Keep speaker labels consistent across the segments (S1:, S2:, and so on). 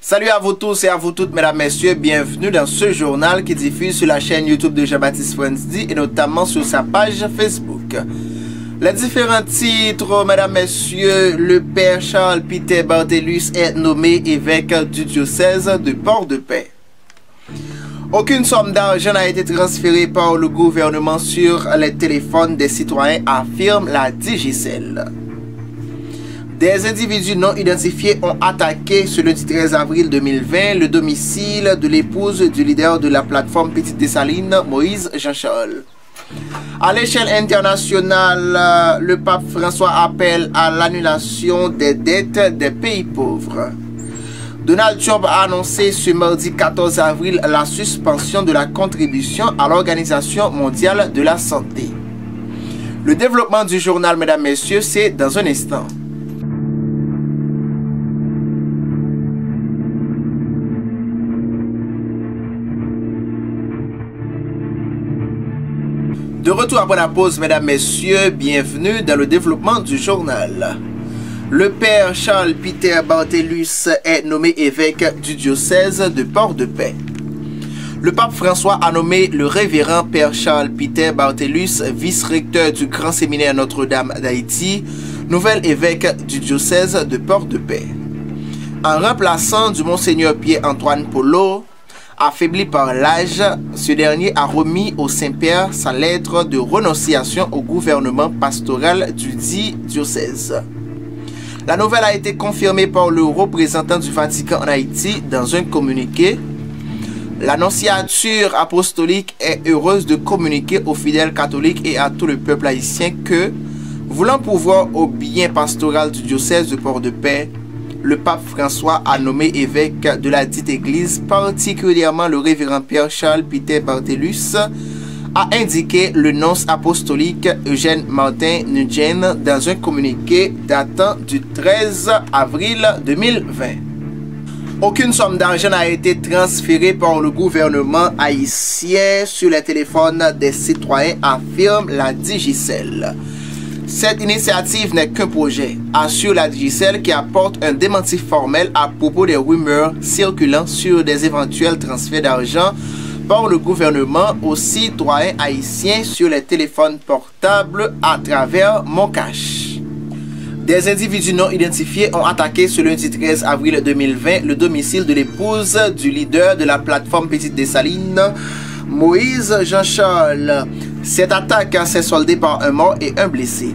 S1: Salut à vous tous et à vous toutes, mesdames, messieurs, bienvenue dans ce journal qui diffuse sur la chaîne YouTube de Jean-Baptiste Frenzy et notamment sur sa page Facebook. Les différents titres, mesdames, messieurs, le père Charles Peter Barthelus est nommé évêque du diocèse de Port-de-Paix. Aucune somme d'argent n'a été transférée par le gouvernement sur les téléphones des citoyens, affirme la Digicel. Des individus non identifiés ont attaqué ce lundi 13 avril 2020 le domicile de l'épouse du leader de la plateforme Petite Dessalines, Moïse Jean-Charles. À l'échelle internationale, le pape François appelle à l'annulation des dettes des pays pauvres. Donald Trump a annoncé ce mardi 14 avril la suspension de la contribution à l'Organisation mondiale de la santé. Le développement du journal, mesdames, messieurs, c'est dans un instant. De retour après la pause, mesdames, messieurs, bienvenue dans le développement du journal. Le père Charles Peter Barthelus est nommé évêque du diocèse de Port-de-Paix. Le pape François a nommé le révérend père Charles Peter Barthelus, vice-recteur du Grand Séminaire Notre-Dame d'Haïti, nouvel évêque du diocèse de Port-de-Paix. En remplaçant du monseigneur Pierre-Antoine Polo, affaibli par l'âge, ce dernier a remis au Saint-Père sa lettre de renonciation au gouvernement pastoral du dit diocèse. La nouvelle a été confirmée par le représentant du Vatican en Haïti dans un communiqué. L'annonciature apostolique est heureuse de communiquer aux fidèles catholiques et à tout le peuple haïtien que, voulant pourvoir au bien pastoral du diocèse de Port-de-Paix, le pape François a nommé évêque de la dite église, particulièrement le révérend père Charles Peter Barthelus, a indiqué le nonce apostolique Eugène Martin Nguyen dans un communiqué datant du 13 avril 2020. Aucune somme d'argent n'a été transférée par le gouvernement haïtien sur les téléphones des citoyens, affirme la Digicel. Cette initiative n'est qu'un projet, assure la Digicel, qui apporte un démenti formel à propos des rumeurs circulant sur des éventuels transferts d'argent par le gouvernement aux citoyens haïtiens sur les téléphones portables à travers Moncash. Des individus non identifiés ont attaqué ce lundi 13 avril 2020 le domicile de l'épouse du leader de la plateforme Petite Dessalines, Moïse Jean-Charles. Cette attaque s'est soldée par un mort et un blessé.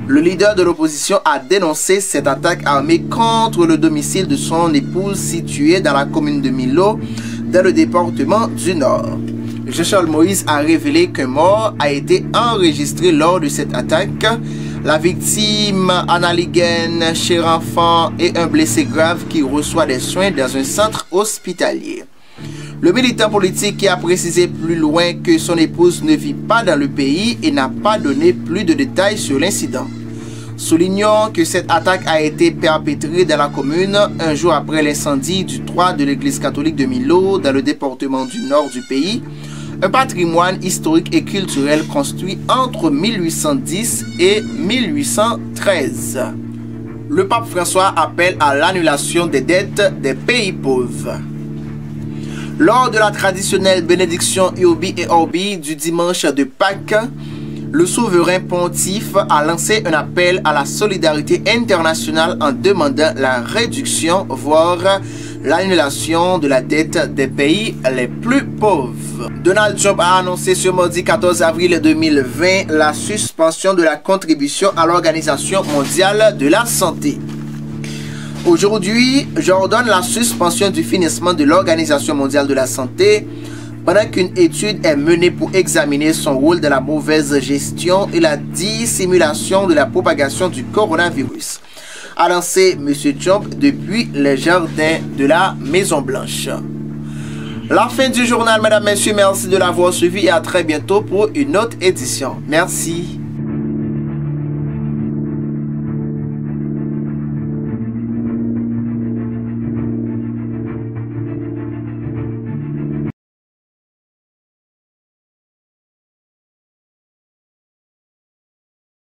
S1: Le leader de l'opposition a dénoncé cette attaque armée contre le domicile de son épouse situé dans la commune de Milo, dans le département du Nord. Jean-Charles Moïse a révélé qu'un mort a été enregistré lors de cette attaque. La victime, Anna Liguen, cher enfant, et un blessé grave qui reçoit des soins dans un centre hospitalier. Le militant politique qui a précisé plus loin que son épouse ne vit pas dans le pays et n'a pas donné plus de détails sur l'incident. Soulignons que cette attaque a été perpétrée dans la commune un jour après l'incendie du toit de l'église catholique de Milo dans le département du nord du pays, un patrimoine historique et culturel construit entre 1810 et 1813. Le pape François appelle à l'annulation des dettes des pays pauvres. Lors de la traditionnelle bénédiction Urbi et Orbi du dimanche de Pâques, le souverain pontife a lancé un appel à la solidarité internationale en demandant la réduction, voire l'annulation de la dette des pays les plus pauvres. Donald Trump a annoncé ce mardi 14 avril 2020 la suspension de la contribution à l'Organisation mondiale de la santé. Aujourd'hui, j'ordonne la suspension du financement de l'Organisation mondiale de la santé pendant qu'une étude est menée pour examiner son rôle dans la mauvaise gestion et la dissimulation de la propagation du coronavirus, a lancé M. Trump depuis les jardins de la Maison-Blanche. La fin du journal, mesdames, messieurs, merci de l'avoir suivi et à très bientôt pour une autre édition. Merci.